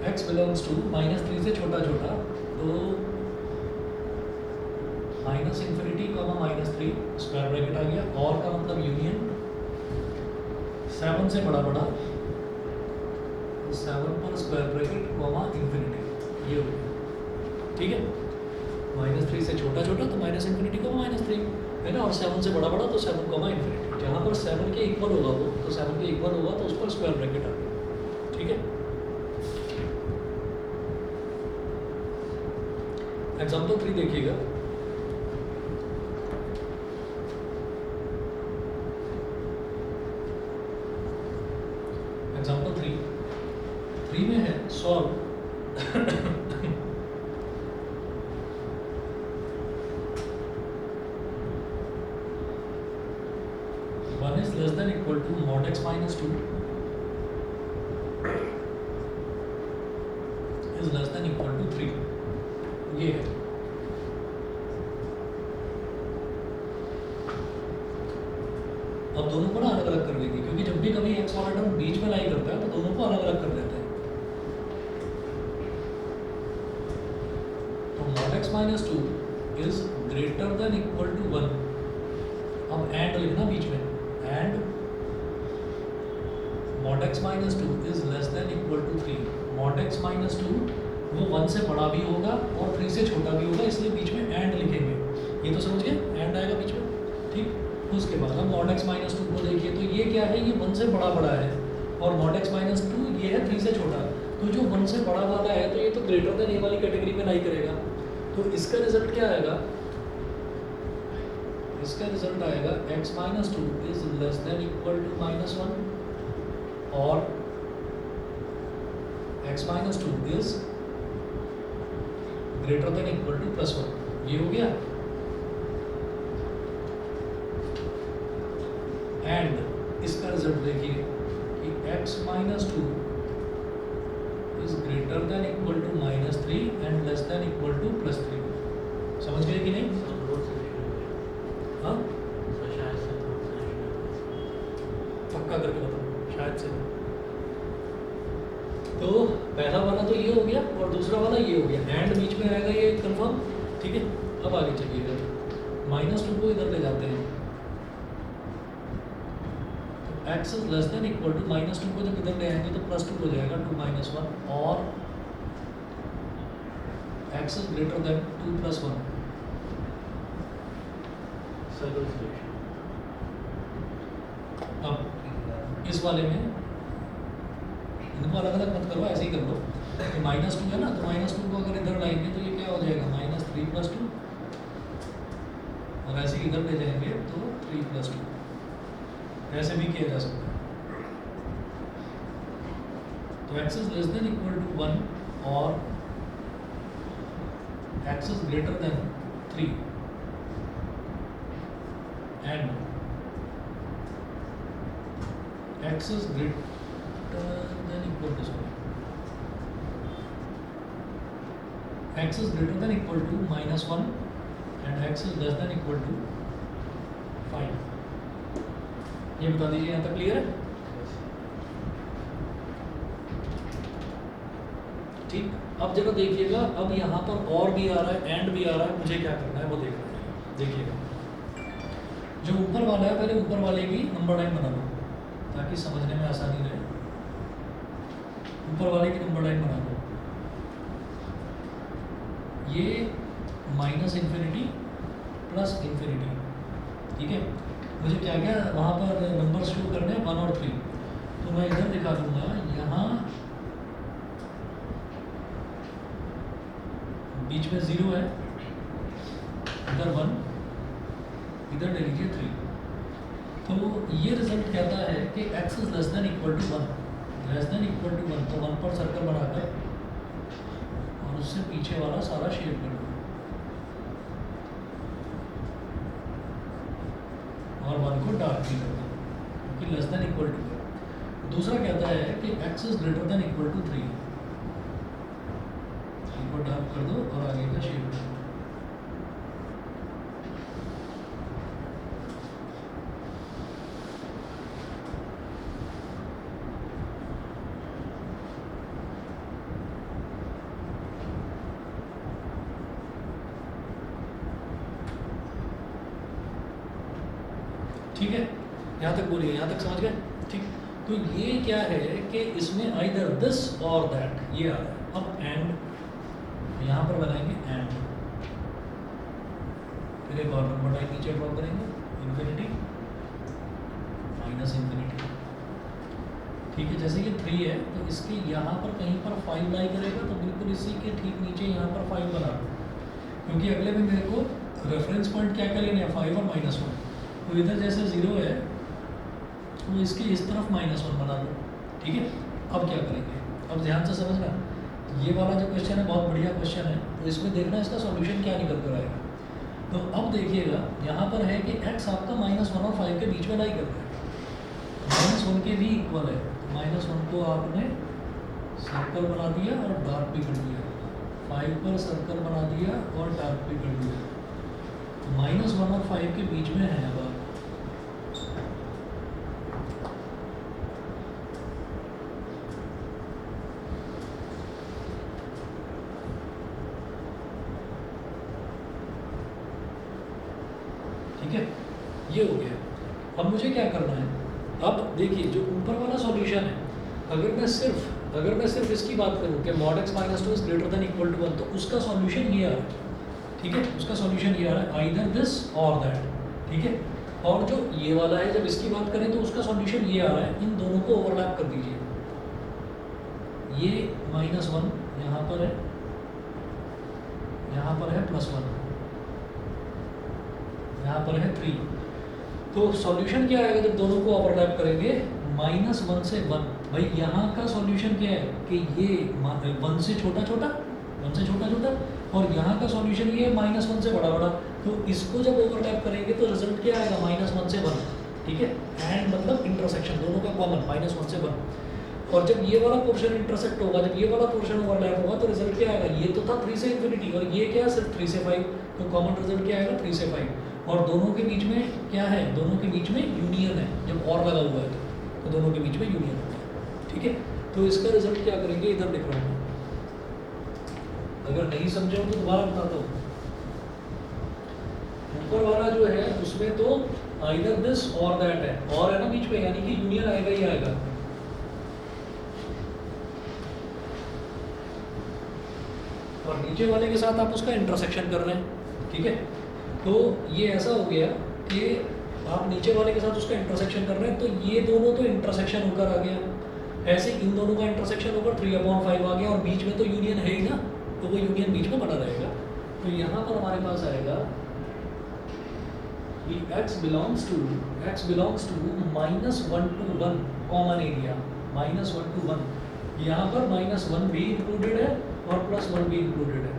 x बिलोंग्स टू -3 से छोटा छोटा, तो -∞, -3 स्क्वायर ब्रैकेट आ गया, और का मतलब यूनियन 7 से बड़ा बड़ा, तो 7 पर स्क्वायर ब्रैकेट ∞, ये हो गया, ठीक है। -3 से छोटा छोटा तो -∞, -3 है ना, और 7 से बड़ा बड़ा तो 7, ∞। जहाँ पर 7 के इक्वल होगा वो, तो 7 के इक्वल होगा तो उस पर स्क्वायर ब्रैकेट आ गया, ठीक है। एग्जाम्पल 3 देखिएगा। एग्जाम्पल 3 में है solve one is less than equal to mod x - 2 is less than equal to 3, ये है। अब दोनों को ना अलग अलग कर देंगे, क्योंकि जब भी कभी x वाला टर्म बीच में लाई करता है तो दोनों को अलग अलग कर देते हैं। तो mod x - 2 is greater than equal to 1। अब एंड लिखना बीच में, and mod x - 2 is less than equal to 3। mod x - 2 वो 1 से बड़ा भी होगा और 3 से छोटा भी होगा, इसलिए बीच में एंड लिखेंगे। ये तो समझ गए, एंड आएगा बीच में, ठीक। उसके बाद हम mod x - 2 को देखिए, तो ये क्या है, ये 1 से बड़ा बड़ा है, और mod x - 2 ये है 3 से छोटा। तो जो 1 से बड़ा वाला है तो ये तो ग्रेटर देन ए वाली कैटेगरी में लाई करेगा। तो इसका रिजल्ट क्या आएगा, इसका रिजल्ट आएगा x - 2 is less than equal to -1 और x - 2 is greater than equal to +1। ये हो गया। एंड इसका रिजल्ट देखिए कि x - 2 is greater than equal to -3 and less than equal to +3। समझ गए कि नहीं? हाँ, पक्का करके बताओ, शायद से। तो पहला वाला तो ये हो गया और दूसरा वाला ये हो गया, एंड बीच में आएगा ये कंफर्म, ठीक है। अब आगे चलिएगा, -2 को इधर ले जाते हैं, तो x is less than equal to -2 को जब इधर ले आएंगे तो +2 हो जाएगा, 2 - 1, और x इज ग्रेटर देन 2 + 1। अब इस वाले में इनको अलग अलग मत करो, ऐसे ही कर लो। तो -2 है ना, तो -2 को अगर इधर लाएंगे तो ये क्या हो जाएगा, -3 + 2, और ऐसे ही इधर ले जाएंगे तो 3 + 2। ऐसे भी किया जा सकता है। तो x is less than equal to 1 और x is greater than 3 and x is greater than equal to, sorry, x is greater than equal to -1 and x is less than equal to 5। ये बता दीजिए, यहाँ तक clear है? ठीक। अब जरा देखिएगा, अब यहाँ पर और भी आ रहा है, एंड भी आ रहा है, मुझे क्या करना है वो देखना है। देखिएगा, जो ऊपर वाला है पहले ऊपर वाले की नंबर लाइन बना लो ताकि समझने में आसानी रहे। ऊपर वाले की नंबर लाइन बना लो, ये माइनस इन्फिनिटी प्लस इन्फिनिटी, ठीक है। मुझे क्या क्या वहाँ पर नंबर शो करने हैं 1 और 3, तो मैं इधर दिखा दूंगा, यहाँ बीच में 0 है, इधर 1, इधर ले लीजिए 3। तो ये रिजल्ट कहता है कि x is less than equal to 1, less than equal to 1, तो 1 पर सर्कल बनाकर और उससे पीछे वाला सारा शेड कर दो और 1 को डार्क भी कर दो क्योंकि लेस देन इक्वल टू है। दूसरा कहता है कि x is greater than equal to 3, को डार्क कर दो और आगे का शेड कर दो। ठीक है, यहाँ तक बोलिए, यहाँ तक समझ गए? ठीक। तो ये क्या है कि इसमें आइदर दिस और दैट, ये आ रहा है। अब एंड यहाँ पर बनाएंगे एंड, फिर एक और नंबर लाइन नीचे ड्रॉ करेंगे, इन्फिनिटी माइनस इन्फिनिटी। ठीक है, जैसे ये 3 है तो इसके यहाँ पर कहीं पर 5 लाई करेगा, तो बिल्कुल इसी के ठीक नीचे यहाँ पर 5 बना दो, क्योंकि अगले में मेरे को रेफरेंस पॉइंट क्या क्या लेने हैं, 5 और -1। तो इधर जैसे 0 है तो इसके इस तरफ -1 बना दो। ठीक है, अब क्या करेंगे, अब ध्यान से समझना, ये वाला जो क्वेश्चन है बहुत बढ़िया क्वेश्चन है, तो इसमें देखना इसका सॉल्यूशन क्या निकल कर आएगा। तो अब देखिएगा यहाँ पर है कि x आपका -1 और 5 के बीच में लाई कर रहा है, -1 के भी इक्वल है, -1 को आपने सर्कल बना दिया और डार्क भी कर दिया, 5 पर सर्कल बना दिया और डार्क भी कर दिया, -1 और 5 के बीच में है। अब ठीक है, ये हो गया। अब मुझे क्या करना है, अब देखिए जो ऊपर वाला सॉल्यूशन है, अगर मैं सिर्फ इसकी बात करूँ कि mod x - 2 is greater than equal to 1, तो उसका सॉल्यूशन ये आ रहा है। ठीक है, उसका सॉल्यूशन ये आ रहा है, आइदर दिस और दैट। ठीक है, और जो ये वाला है, जब इसकी बात करें तो उसका सॉल्यूशन ये आ रहा है, इन दोनों को ओवरलैप कर दीजिए। ये -1 यहाँ पर है, यहाँ पर है +1, यहाँ पर है 3। तो सॉल्यूशन क्या आएगा जब दोनों को ओवरलैप करेंगे, -1 से 1। भाई यहाँ का सॉल्यूशन क्या है कि ये 1 से छोटा छोटा, 1 से छोटा छोटा, और यहाँ का सॉल्यूशन ये है -1 से बड़ा बड़ा। तो इसको जब ओवरलैप करेंगे तो रिजल्ट क्या आएगा, -1 से 1। ठीक है, एंड मतलब इंटरसेक्शन, दोनों का कॉमन, -1 से 1। और जब ये वाला पोर्शन इंटरसेक्ट होगा, जब ये वाला पोर्शन ओवरलैप होगा, तो रिजल्ट क्या आएगा, ये तो था 3 से इन्फिनिटी और ये क्या है सिर्फ 3 से 5, तो कॉमन रिजल्ट क्या आएगा 3 से 5। और दोनों के बीच में क्या है, दोनों के बीच में यूनियन है, जब और लगा हुआ है तो दोनों के बीच में यूनियन होगा। ठीक है, तो इसका रिजल्ट क्या करेंगे, इधर लिख रहा हूँ, अगर नहीं समझे हो तो दोबारा बताता हूँ। ऊपर वाला जो है उसमें तो आइदर दिस और दैट है, और है ना बीच में, यानी कि यूनियन आएगा ही आएगा। और नीचे वाले के साथ आप उसका इंटरसेक्शन कर रहे हैं। ठीक है, तो ये ऐसा हो गया कि आप नीचे वाले के साथ उसका इंटरसेक्शन कर रहे हैं, तो ये दोनों तो इंटरसेक्शन होकर आ गया, ऐसे इन दोनों का इंटरसेक्शन होकर 3/5 आ गया, और बीच में तो यूनियन है ही ना, तो वो यूनियन बीच में बना रहेगा। तो यहाँ पर हमारे पास आएगा कि x belongs to -1 to 1 common area, -1 to 1। यहाँ पर -1 भी इंक्लूडेड है और +1 भी इंक्लूडेड है,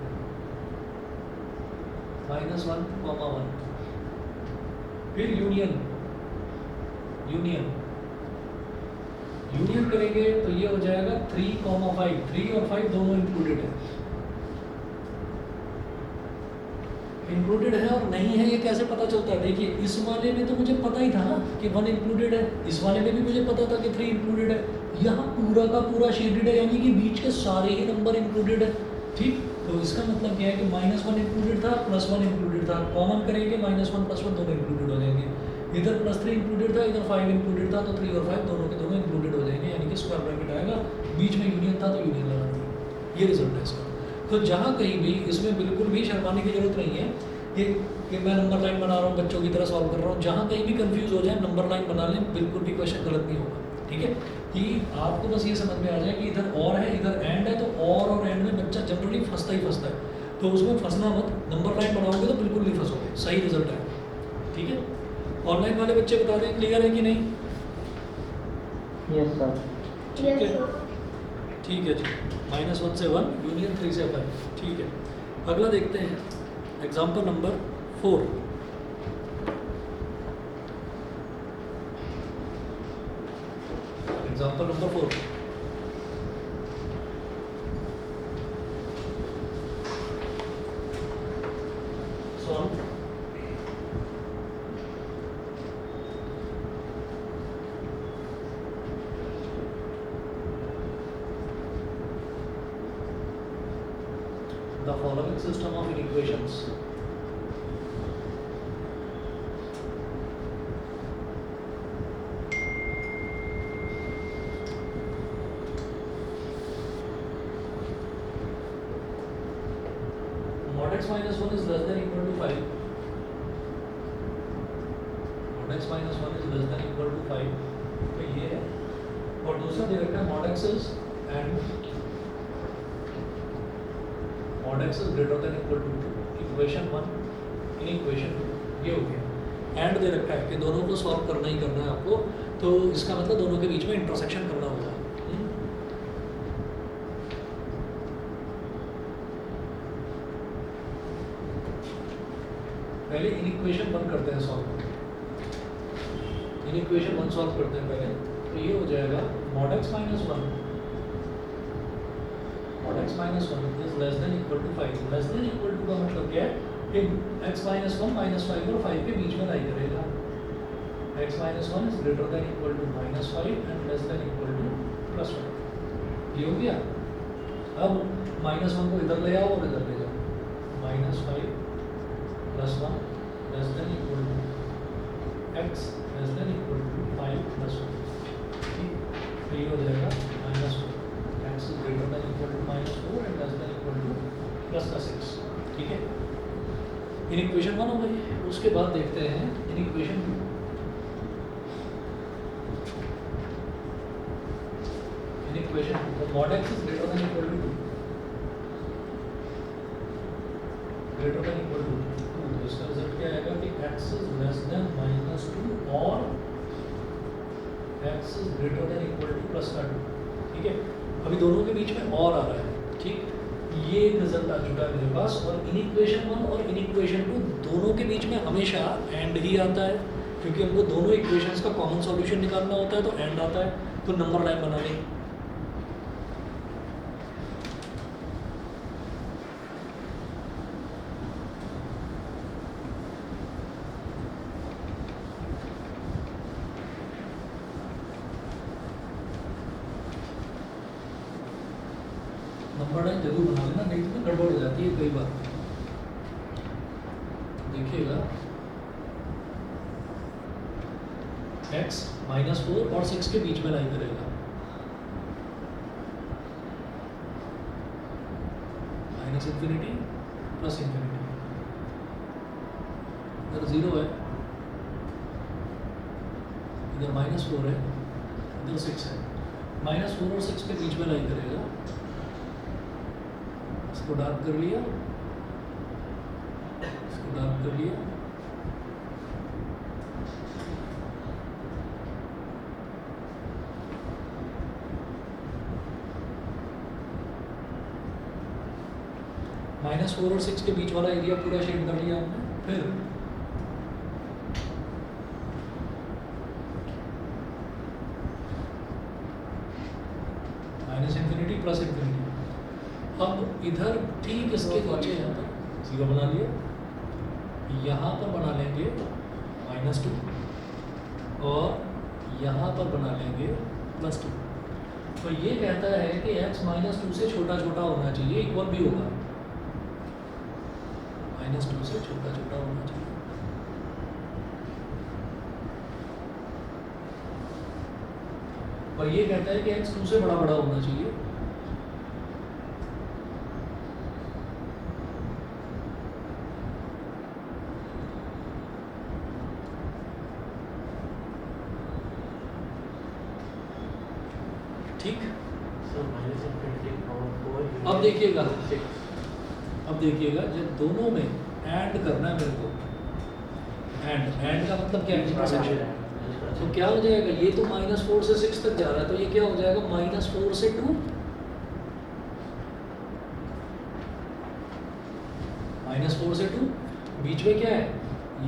-1, 1। फिर यूनियन करेंगे तो ये हो जाएगा 3,5, 3 और 5 दोनों इंक्लूडेड है और नहीं है, ये कैसे पता चलता है। देखिए इस वाले में तो मुझे पता ही था ना कि 1 इंक्लूडेड है, इस वाले में भी मुझे पता था कि 3 इंक्लूडेड है, यहाँ पूरा का पूरा शेडेड है, यानी कि बीच के सारे ही नंबर इंक्लूडेड है। ठीक, तो इसका मतलब क्या है कि -1 इंक्लूडेड था, +1 इंक्लूडेड था, कॉमन करेंगे -1 +1 दोनों इंक्लूडेड हो जाएंगे, इधर +3 इंक्लूडेड था, इधर 5 इंक्लूडेड था, तो 3 और 5 दोनों के दोनों इंक्लूडेड हो जाएंगे, यानी कि स्क्वायर ब्रैकेट आएगा, बीच में यूनियन था तो यूनियन लगा देंगे। ये रिजल्ट है इसका। तो जहाँ कहीं भी इसमें बिल्कुल भी शर्माने की जरूरत नहीं है कि मैं नंबर लाइन बना रहा हूँ, बच्चों की तरह सॉल्व कर रहा हूँ। जहाँ कहीं भी कंफ्यूज हो जाए नंबर लाइन बना लें, बिल्कुल भी क्वेश्चन गलत नहीं होगा। ठीक है, कि आपको बस ये समझ में आ जाए कि इधर और है इधर एंड है, तो और एंड में बच्चा जनरली फंसता ही फंसता है, तो उसमें फंसना मत। नंबर लाइन बनाओगे तो बिल्कुल नहीं फंसोगे, सही रिजल्ट है। ठीक है, ऑनलाइन वाले बच्चे बता दें क्लियर है कि नहीं? Yes, sir. ठीक है, Yes, sir. ठीक है जी। -1 से 1 यूनियन 3 से 5। ठीक है, अगला देखते हैं example number 4। Example number 4। Solve. The following system of inequations. Mod x minus 1 is less than equal to 5. Mod x minus 1 is less than equal to 5. तो ये है, और दूसरा दे रखा है mod x is and mod x is greater than equal to 2. Equation 1 in equation 2 ये हो गया। एंड दे रखा है कि दोनों को सॉल्व करना ही करना है आपको, तो इसका मतलब दोनों के बीच में इंटरसेक्शन करना होगा। पहले इन इक्वेशन 1 करते हैं सॉल्व। इन इक्वेशन 1 सॉल्व करते हैं पहले, तो ये हो जाएगा mod x minus 1 mod x minus 1 is less than equal to 5। Less than equal to का मतलब क्या है कि x minus 1 -5 और 5 के बीच में लाई करेगा। x minus 1 is greater than equal to -5 and less than equal to +5। ये हो गया। अब -1 को इधर ले आओ और इधर ले जाओ। -5 +1 less than equal to x less than equal to 5 + 1। ठीक, तो ये हो जाएगा -4। x is greater than equal to -4 and less than equal to +6। ठीक है, इन इक्वेशन 1 हो गई। उसके बाद देखते हैं in equation 2। In equation 2 mod x is greater than equal to 2 greater than equal to 2, तो इसका रिजल्ट क्या आएगा कि x is less than -2 और x is greater than equal to +2। ठीक है, अभी दोनों के बीच में और आ रहा है। ठीक, ये एक रिजल्ट आ चुका है मेरे पास। और इन इक्वेशन 1 और इन इक्वेशन 2 दोनों के बीच में हमेशा एंड ही आता है, क्योंकि हमको दोनों इक्वेशंस का कॉमन सॉल्यूशन निकालना होता है, तो एंड आता है। तो नंबर लाइन बना लें। नंबर लाइन जरूर बना लेना, नहीं तो गड़बड़ हो जाती है कई बार। देखिएगा x -4 और 6 के बीच में लाई करेगा। -∞ +∞। इधर 0 है, इधर -4 है, इधर 6 है। -4 और 6 के बीच में लाई करेगा। इसको डार्क कर लिया, इसको डार्क कर लिया। -4 और 6 के बीच वाला एरिया पूरा शेड कर लिया हमने। फिर -∞ +∞। अब इधर ठीक इसके नीचे यहाँ पर 0 बना लिया, यहाँ पर बना लेंगे -2 और यहाँ पर बना लेंगे +2। तो ये कहता है कि x -2 से छोटा छोटा होना चाहिए, इक्वल भी होगा। -2 से छोटा छोटा होना चाहिए। और ये कहता है कि x 2 से बड़ा बड़ा होना चाहिए। ठीक। सर माइनस इन्फिनिटी पावर 4 अब देखिएगा 6 अब देखिएगा जब दोनों में ऐड करना है मेरे को, ऐड का मतलब क्या है, इंटरसेक्शन। तो क्या हो जाएगा, ये तो -4 से 6 तक जा रहा है, तो ये क्या हो जाएगा -4 से 2, -4 से 2, बीच में क्या है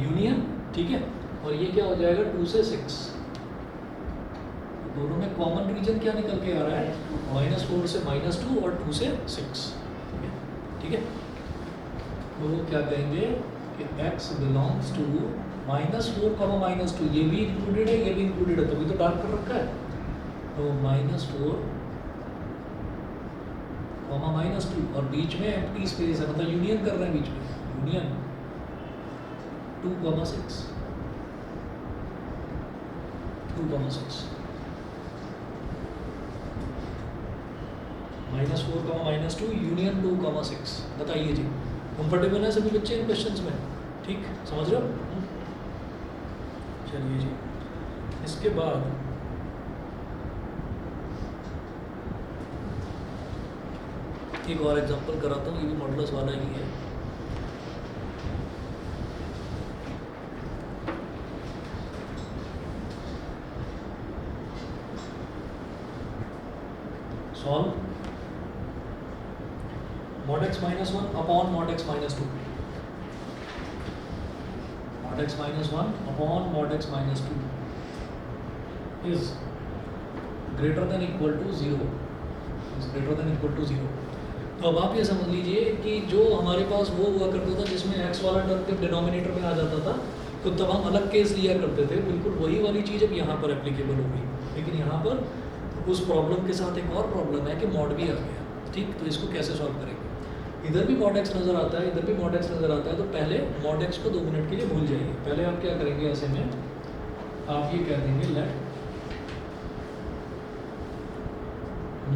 यूनियन, ठीक है। और ये क्या हो जाएगा 2 से 6, दोनों में कॉमन रीजन क्या निकल के आ रहा है, -4 से -2 और 2 से 6, ठीक है। तो वो क्या कहेंगे कि x बिलोंग्स टू -4, -2, ये भी इंक्लूडेड है, ये भी इंक्लूडेड है, तभी तो डार्क कर रखा है। तो -4, -2 और बीच में एम्प्टी स्पेस है, मतलब यूनियन कर रहे हैं बीच में, यूनियन 2, 6, 2, 6, -4, -2 यूनियन 2, 6। बताइए जी, कंफर्टेबल है सभी बच्चे इन क्वेश्चंस में? ठीक, समझ रहे हो? चलिए जी, इसके बाद एक और एग्जांपल कराता हूँ, ये भी मॉडुलस वाला ही है। Solve mod x -1 upon mod x -2, mod x -1 upon mod x -2 is greater than equal to 0, is greater than equal to 0। तो अब आप ये समझ लीजिए कि जो हमारे पास वो हुआ करता था जिसमें x वाला टर्म के डिनोमिनेटर में आ जाता था, तो तब हम अलग केस लिया करते थे, बिल्कुल वही वाली चीज़ अब यहाँ पर एप्लीकेबल होगी। लेकिन यहाँ पर उस प्रॉब्लम के साथ एक और प्रॉब्लम है कि मॉड भी आ गया, ठीक। तो इसको कैसे सॉल्व करेंगे, इधर भी mod x नज़र आता है, इधर भी mod x नज़र आता है, तो पहले mod x को 2 मिनट के लिए भूल जाइए। पहले आप क्या करेंगे, ऐसे में आप ये कह देंगे let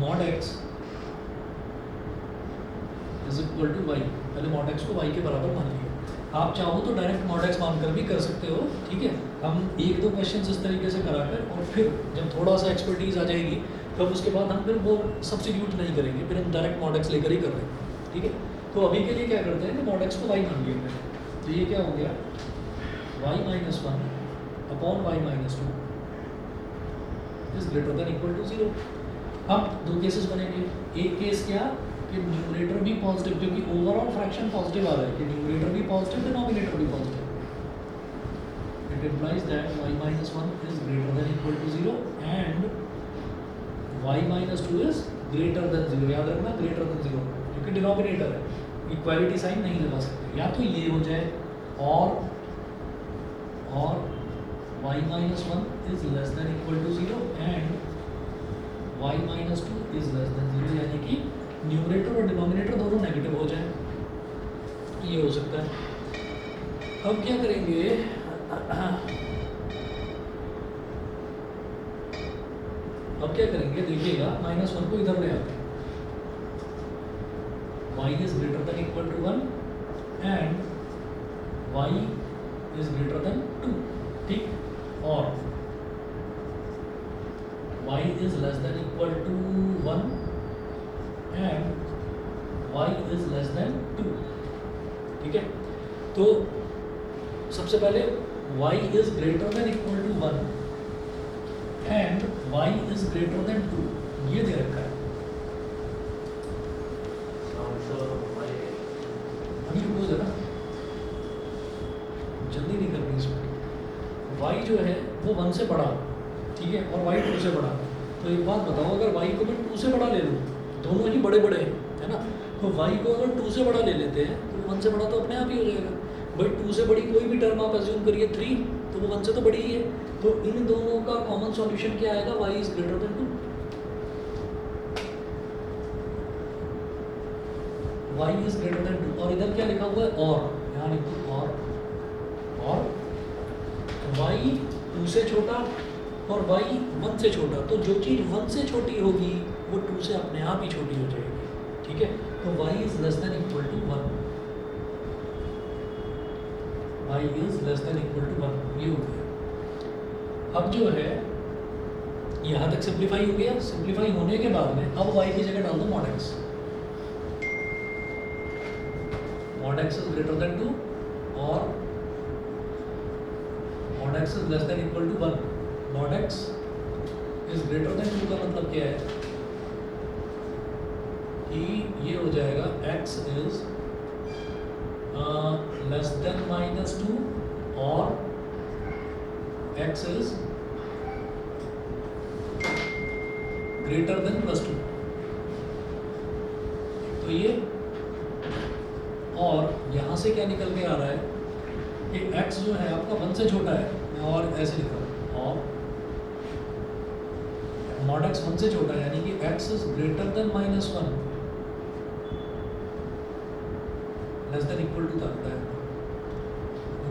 mod x is equal to y, पहले mod x को y के बराबर मान लिया। आप चाहो तो डायरेक्ट mod x मानकर भी कर सकते हो, ठीक है। हम 1-2 क्वेश्चन इस तरीके से कराकर, और फिर जब थोड़ा सा एक्सपर्टीज आ जाएगी तब उसके बाद हम फिर वो सब्स्टिट्यूट नहीं करेंगे, फिर हम डायरेक्ट mod x लेकर ही कर रहे हैं, ठीक है। तो अभी के लिए क्या करते हैं कि mod x को y मान लिया, तो ये क्या हो गया y -1 upon y -2 is greater than equal to 0। अब 2 केसेस बनेंगे, एक केस क्या कि न्यूमरेटर भी पॉजिटिव, क्योंकि ओवरऑल फ्रैक्शन पॉजिटिव आ रहा है कि न्यूमरेटर भी पॉजिटिव, डिनोमिनेटर भी positive, it implies that y -1 is greater than equal to 0 and y -2 is greater than 0। याद रखना ग्रेटर देन 0, क्योंकि डिनोमिनेटर है, इक्वालिटी साइन नहीं लगा सकते। या तो ये हो जाए और y -1 is less than equal to 0 and y -2 is less than 0, यानी कि न्यूमरेटर और डिनोमिनेटर दोनों नेगेटिव हो जाए, ये हो सकता है। अब क्या करेंगे, अब क्या करेंगे देखिएगा, -1 को इधर ले आते हैं, y is greater than equal to 1 and y is greater than 2, ठीक, और y is less than equal to 1 and y is less than 2, ठीक है। तो सबसे पहले y is greater than equal to 1 and y is greater than 2, ये दे रखा है। अभी रुको जरा, जल्दी नहीं करनी इसमें। y जो है वो 1 से बड़ा, ठीक है, और y 2 से बड़ा। तो एक बात बताओ, अगर y को मैं 2 से बड़ा ले लूँ, दोनों ही बड़े बड़े हैं, है ना, तो y को अगर 2 से बड़ा ले लेते हैं तो 1 से बड़ा तो अपने आप ही हो जाएगा। भाई 2 से बड़ी कोई भी टर्म आप अज्यूम करिए 3, तो वो 1 से तो बड़ी ही है। तो इन दोनों का कॉमन सॉल्यूशन क्या आएगा, y is greater than 2, y is greater than 2। और इधर क्या लिखा हुआ है, और यहाँ लिखो और y 2 से छोटा और y 1 से छोटा, तो जो चीज़ 1 से छोटी होगी वो 2 से अपने आप ही छोटी हो जाएगी, ठीक है। तो y is less than equal to 1, y is less than equal to 1, ये हो गया। अब जो है यहाँ तक सिंप्लीफाई हो गया। सिंप्लीफाई होने के बाद में अब y की जगह डाल दो mod x। mod x is greater than 2 और mod x is less than equal to 1। mod x is greater than 2 का मतलब क्या है कि ये हो जाएगा x इज लेस देन -2 और x इज ग्रेटर देन +2। तो ये और यहाँ से क्या निकल के आ रहा है कि x जो है आपका 1 से छोटा है। मैं और ऐसे लिख रहा हूँ और mod x 1 से छोटा है यानी कि x is greater than -1 less than equal to था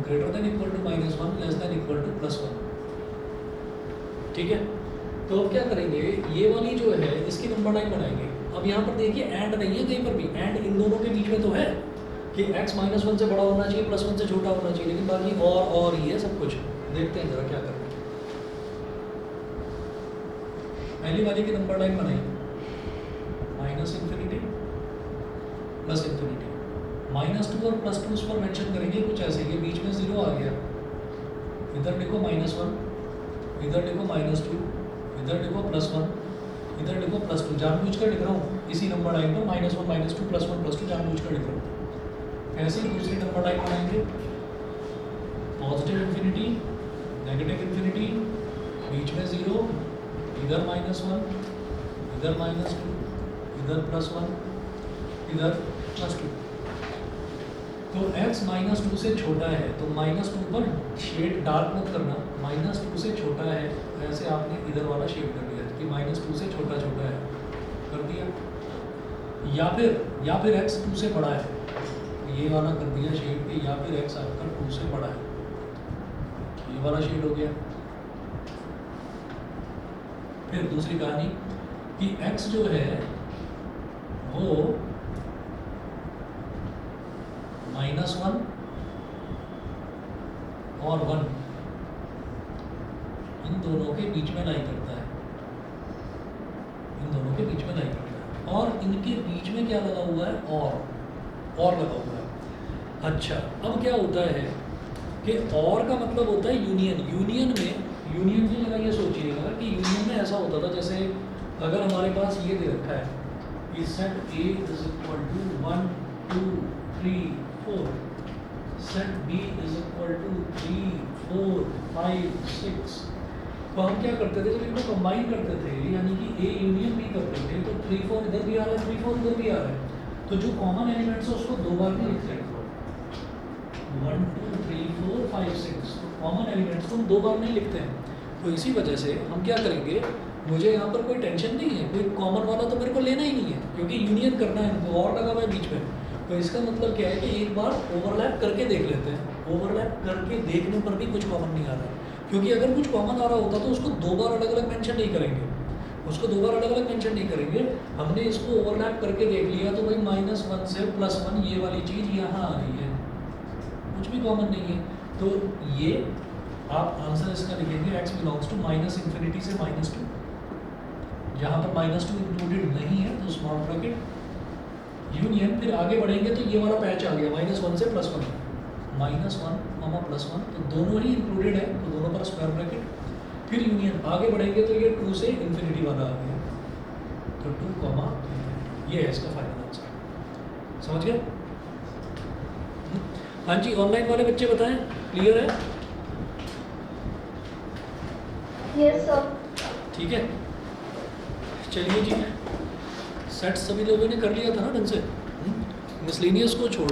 greater than equal to -1 less than equal to +1। ठीक है, तो अब क्या करेंगे, ये वाली जो है इसकी नंबर लाइन बनाएंगे। अब यहाँ पर देखिए एंड नहीं है कहीं पर भी, एंड इन दोनों के बीच में तो है कि x -1 से बड़ा होना चाहिए, +1 से छोटा होना चाहिए, लेकिन बाकी और ही है सब कुछ। देखते हैं जरा क्या करते हैं। पहली वाली की नंबर लाइन बनाई -∞ +∞। -2 और +2 उस पर मेंशन करेंगे कुछ ऐसे, ये बीच में 0 आ गया, इधर लिखो -1, इधर लिखो -2, इधर लिखो +1, इधर लिखो +2। जानबूझ कर लिख रहा हूँ इसी नंबर लाइन पर -1 -2 +1 +2 जानबूझ कर लिख रहा हूँ। ऐसे ही दूसरी नंबर लाइन बनाएंगे, पॉजिटिव इन्फिनिटी, नेगेटिव इन्फिनिटी, बीच में 0, इधर -1, इधर -2, इधर +1, इधर +2। तो x -2 से छोटा है तो -2 पर शेड डार्क मत करना, -2 से छोटा है ऐसे आपने इधर वाला शेड कर दिया कि -2 से छोटा है कर दिया, या फिर x 2 से बड़ा है, ये वाला कर दिया शेड कि या फिर x आपका 2 से बड़ा है, ये वाला शेड हो गया। फिर दूसरी कहानी कि x जो है वो -1 और 1 इन दोनों के बीच में लाई करता है, इन दोनों के बीच में लाई करता है, और इनके बीच में क्या लगा हुआ है, और लगा हुआ है। अच्छा, अब क्या होता है कि और का मतलब होता है यूनियन। यूनियन की जगह ये सोचिएगा कि यूनियन में ऐसा होता था, जैसे अगर हमारे पास ये दे रखा है कि set A is equal to 1 2 3 4, set B is equal to 3 4 5 6। तो हम क्या करते थे, जब इनको कंबाइन करते थे यानी कि A यूनियन B करते थे, तो 3 4 इधर भी आ रहा है, 3 4 इधर भी आ रहा है, तो जो कॉमन एलिमेंट्स है उसको दो बार नहीं लिखते, 1 2 3 4 5 6 कॉमन एलिमेंट्स को हम दो बार नहीं लिखते हैं। तो इसी वजह से हम क्या करेंगे, मुझे यहाँ पर कोई टेंशन नहीं है, कोई कॉमन वाला तो मेरे को लेना ही नहीं है क्योंकि यूनियन करना है, तो और लगा हुआ है बीच में। तो इसका मतलब क्या है कि एक बार ओवरलैप करके देख लेते हैं, ओवरलैप करके देखने पर भी कुछ कॉमन नहीं आ रहा है, क्योंकि अगर कुछ कॉमन आ रहा होता तो उसको दो बार अलग अलग मेंशन नहीं करेंगे, उसको दो बार अलग अलग मेंशन नहीं करेंगे। हमने इसको ओवरलैप करके देख लिया तो भाई -1 से +1 ये वाली चीज़ यहाँ आ रही है, कुछ भी कॉमन नहीं है। तो ये आप आंसर इसका लिखेंगे x बिलोंग्स टू -∞ से -2, जहाँ पर -2 इंक्लूडेड नहीं है तो स्मॉल ब्रैकेट यूनियन। फिर आगे बढ़ेंगे तो ये वाला पैच आ गया -1 से +1, -1 +1 तो दोनों ही इंक्लूडेड है, तो दोनों पर स्क्वायर ब्रैकेट। फिर यूनियन आगे बढ़ेंगे तो ये 2 से इन्फिनिटी वाला आ गया, तो 2, ये है इसका फाइनल आंसर। समझ गए? हाँ जी, ऑनलाइन वाले बच्चे बताएं, क्लियर है? Yes sir. ठीक है, चलिए जी, सेट सभी लोगों ने कर लिया था ना ढंग से, मिसलेनियस को छोड़